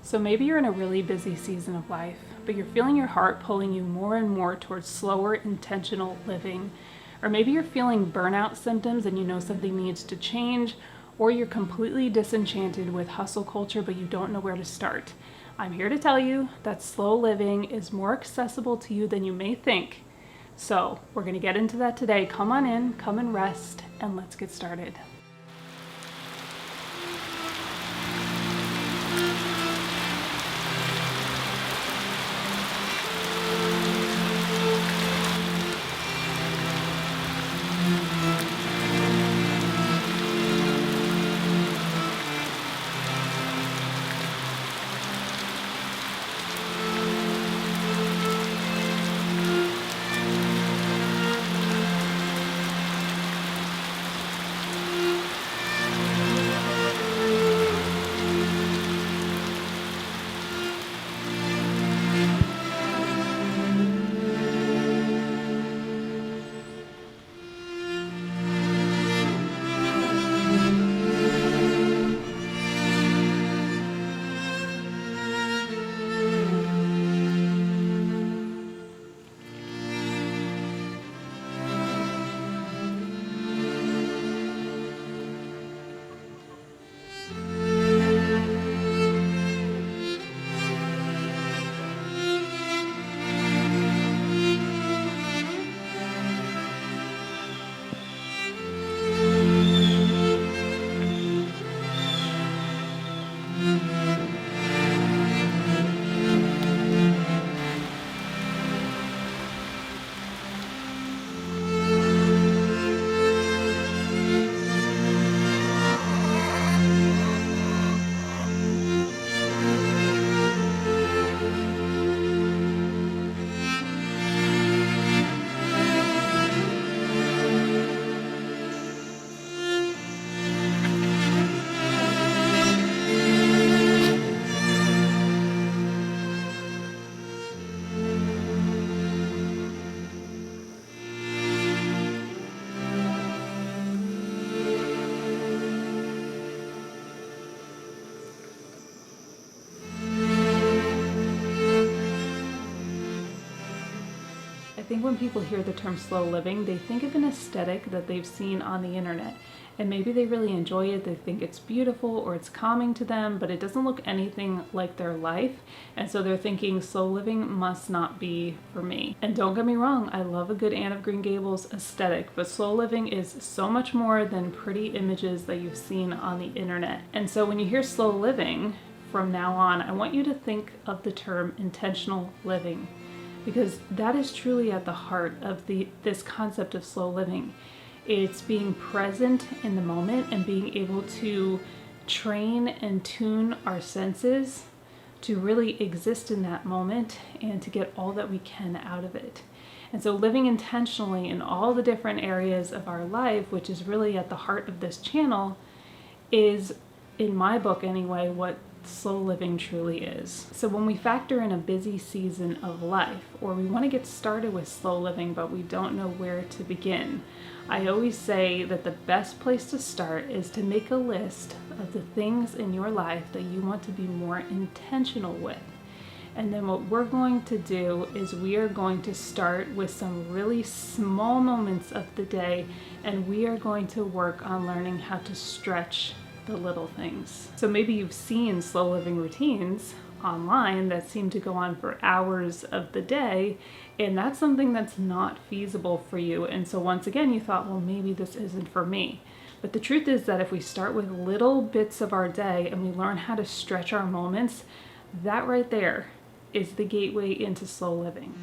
So maybe you're in a really busy season of life, but you're feeling your heart pulling you more and more towards slower, intentional living. Or maybe you're feeling burnout symptoms and you know something needs to change, or you're completely disenchanted with hustle culture, but you don't know where to start. I'm here to tell you that slow living is more accessible to you than you may think. So we're going to get into that today. Come on in, come and rest, and let's get started. I think when people hear the term slow living, they think of an aesthetic that they've seen on the internet. And maybe they really enjoy it, they think it's beautiful or it's calming to them, but it doesn't look anything like their life. And so they're thinking slow living must not be for me. And don't get me wrong, I love a good Anne of Green Gables aesthetic, but slow living is so much more than pretty images that you've seen on the internet. And so when you hear slow living, from now on, I want you to think of the term intentional living, because that is truly at the heart of this concept of slow living. It's being present in the moment and being able to train and tune our senses to really exist in that moment and to get all that we can out of it. And so living intentionally in all the different areas of our life, which is really at the heart of this channel, is, in my book anyway, what slow living truly is. So when we factor in a busy season of life, or we want to get started with slow living but we don't know where to begin, I always say that the best place to start is to make a list of the things in your life that you want to be more intentional with. And then what we're going to do is we are going to start with some really small moments of the day, and we are going to work on learning how to stretch the little things. So maybe you've seen slow living routines online that seem to go on for hours of the day, and that's something that's not feasible for you. And so once again, you thought, well, maybe this isn't for me. But the truth is that if we start with little bits of our day and we learn how to stretch our moments, that right there is the gateway into slow living.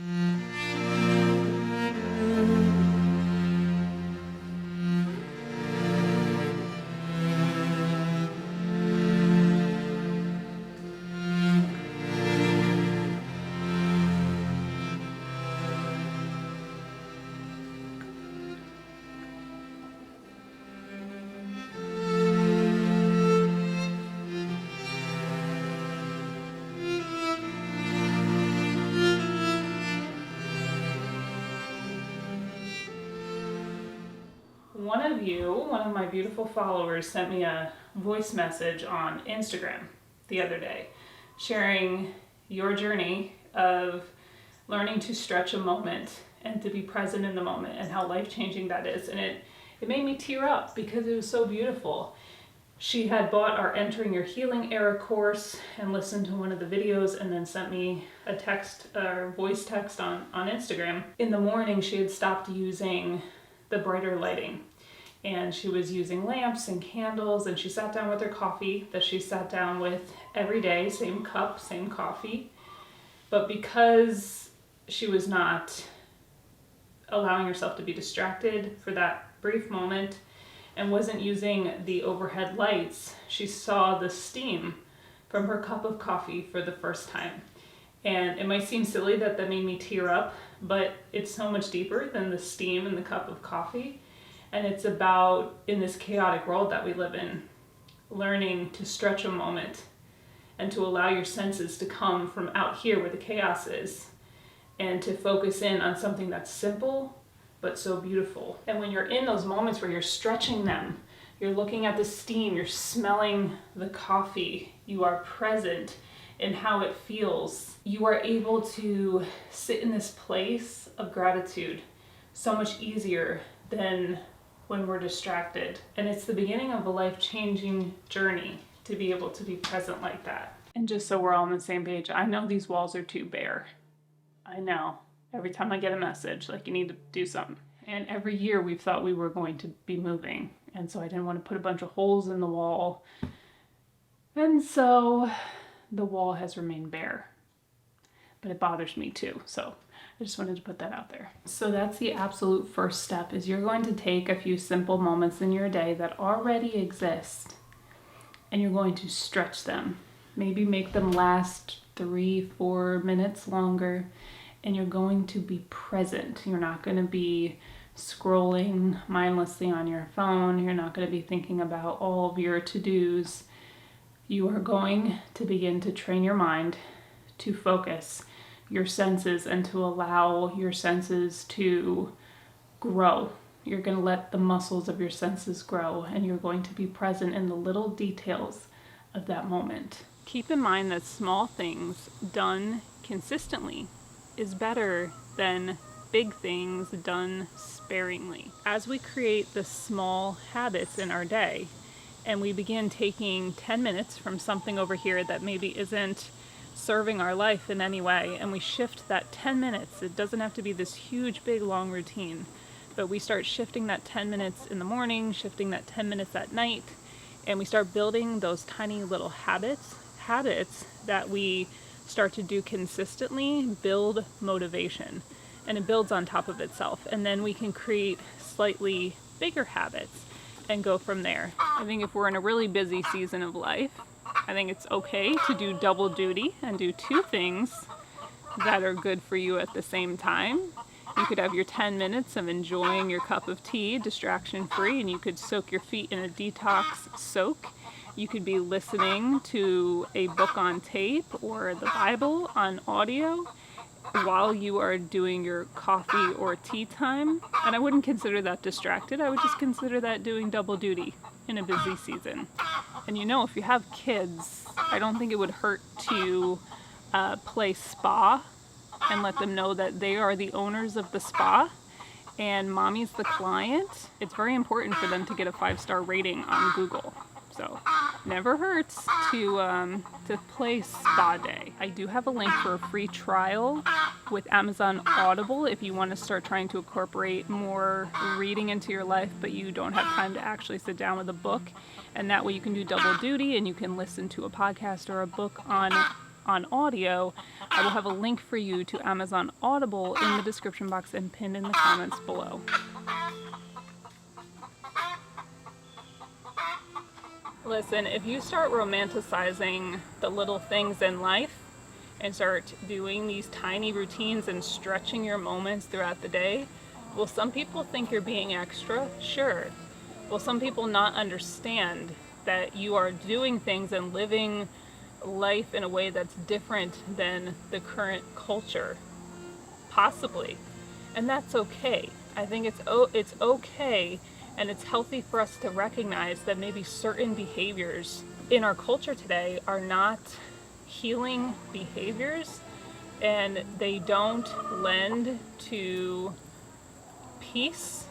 One of my beautiful followers sent me a voice message on Instagram the other day. sharing your journey of learning to stretch a moment and to be present in the moment and how life-changing that is. And it made me tear up because it was so beautiful. She had bought our Entering Your Healing Era course and listened to one of the videos and then sent me a text or voice text on Instagram. In the morning, she had stopped using the brighter lighting and she was using lamps and candles, and she sat down with her coffee that she sat down with every day, same cup, same coffee. But because she was not allowing herself to be distracted for that brief moment and wasn't using the overhead lights, she saw the steam from her cup of coffee for the first time. And it might seem silly that made me tear up, but it's so much deeper than the steam in the cup of coffee. And it's about, in this chaotic world that we live in, learning to stretch a moment and to allow your senses to come from out here where the chaos is and to focus in on something that's simple but so beautiful. And when you're in those moments where you're stretching them, you're looking at the steam, you're smelling the coffee, you are present in how it feels, you are able to sit in this place of gratitude so much easier than when we're distracted. And it's the beginning of a life-changing journey to be able to be present like that. And just so we're all on the same page, I know these walls are too bare. I know. Every time I get a message, like, you need to do something. And every year we've thought we were going to be moving. And so I didn't want to put a bunch of holes in the wall. And so the wall has remained bare. But it bothers me too. So I just wanted to put that out there. So that's the absolute first step, is you're going to take a few simple moments in your day that already exist and you're going to stretch them. Maybe make them last 3-4 minutes longer, and you're going to be present. You're not going to be scrolling mindlessly on your phone. You're not going to be thinking about all of your to-dos. You are going to begin to train your mind to focus your senses and to allow your senses to grow. You're going to let the muscles of your senses grow, and you're going to be present in the little details of that moment. Keep in mind that small things done consistently is better than big things done sparingly. As we create the small habits in our day, and we begin taking 10 minutes from something over here that maybe isn't serving our life in any way, and we shift that 10 minutes, it doesn't have to be this huge, big, long routine, but we start shifting that 10 minutes in the morning, shifting that 10 minutes at night, and we start building those tiny little habits that we start to do consistently, build motivation, and it builds on top of itself. And then we can create slightly bigger habits and go from there. I think if we're in a really busy season of life, I think it's okay to do double duty and do 2 things that are good for you at the same time. You could have your 10 minutes of enjoying your cup of tea, distraction free, and you could soak your feet in a detox soak. You could be listening to a book on tape or the Bible on audio while you are doing your coffee or tea time. And I wouldn't consider that distracted. I would just consider that doing double duty in a busy season. And if you have kids, I don't think it would hurt to play spa and let them know that they are the owners of the spa and mommy's the client. It's very important for them to get a 5-star rating on Google. So never hurts to play spa day. I do have a link for a free trial with Amazon Audible if you want to start trying to incorporate more reading into your life, but you don't have time to actually sit down with a book. And that way you can do double duty and you can listen to a podcast or a book on audio. I will have a link for you to Amazon Audible in the description box and pinned in the comments below. Listen, if you start romanticizing the little things in life and start doing these tiny routines and stretching your moments throughout the day, will some people think you're being extra? Sure. Will some people not understand that you are doing things and living life in a way that's different than the current culture? Possibly. And that's okay. I think it's okay. And it's healthy for us to recognize that maybe certain behaviors in our culture today are not healing behaviors, and they don't lend to peace.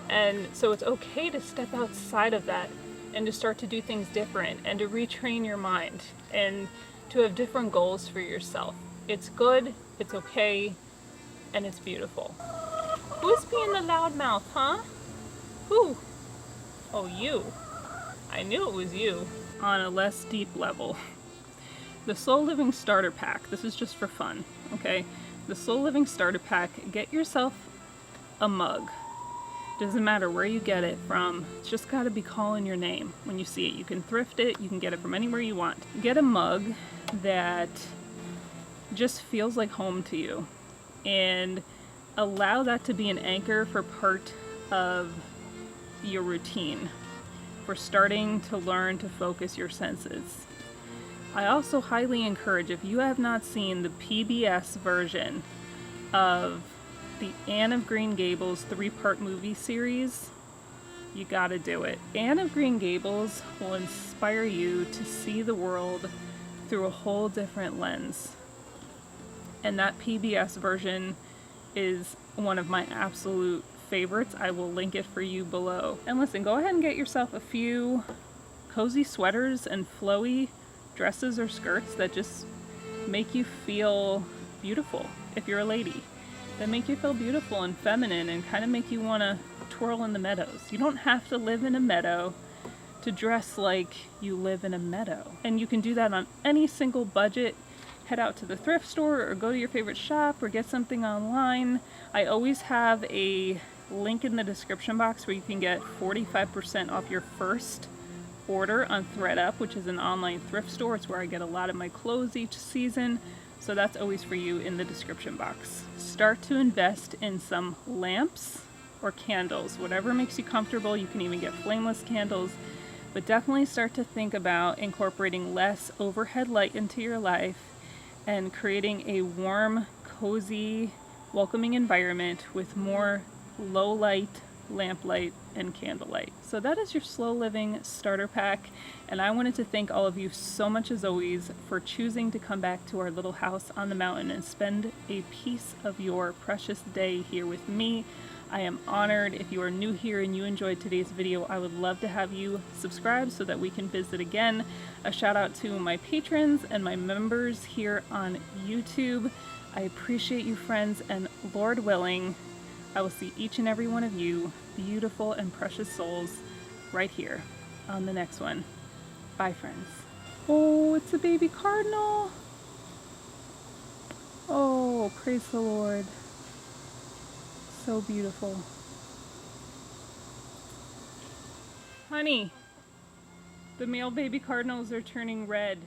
And so it's okay to step outside of that and to start to do things different and to retrain your mind and to have different goals for yourself. It's good, it's okay, and it's beautiful. Who's being the loudmouth, huh? Who? Oh, you. I knew it was you. On a less deep level, the Soul Living Starter Pack, this is just for fun, okay? The Soul Living Starter Pack, get yourself a mug. Doesn't matter where you get it from, it's just gotta be calling your name when you see it. You can thrift it, you can get it from anywhere you want. Get a mug that just feels like home to you, and allow that to be an anchor for part of your routine, for starting to learn to focus your senses. I also highly encourage, if you have not seen the PBS version of the Anne of Green Gables 3-part movie series, you gotta do it. Anne of Green Gables will inspire you to see the world through a whole different lens. And that PBS version is one of my absolute favorites. I will link it for you below. And listen, go ahead and get yourself a few cozy sweaters and flowy dresses or skirts that just make you feel beautiful. If you're a lady, that make you feel beautiful and feminine and kind of make you want to twirl in the meadows. You don't have to live in a meadow to dress like you live in a meadow. And you can do that on any single budget. Head out to the thrift store or go to your favorite shop or get something online. I always have a link in the description box where you can get 45% off your first order on ThredUp, which is an online thrift store. It's where I get a lot of my clothes each season. So that's always for you in the description box. Start to invest in some lamps or candles, whatever makes you comfortable. You can even get flameless candles, but definitely start to think about incorporating less overhead light into your life and creating a warm, cozy, welcoming environment with more low light, lamp light, and candlelight. So that is your Slow Living Starter Pack, and I wanted to thank all of you so much as always for choosing to come back to our little house on the mountain and spend a piece of your precious day here with me. I am honored. If you are new here and you enjoyed today's video, I would love to have you subscribe so that we can visit again. A shout out to my patrons and my members here on YouTube. I appreciate you, friends, and Lord willing, I will see each and every one of you, beautiful and precious souls, right here on the next one. Bye, friends. Oh, it's a baby cardinal. Oh, praise the Lord. So beautiful. Honey, the male baby cardinals are turning red.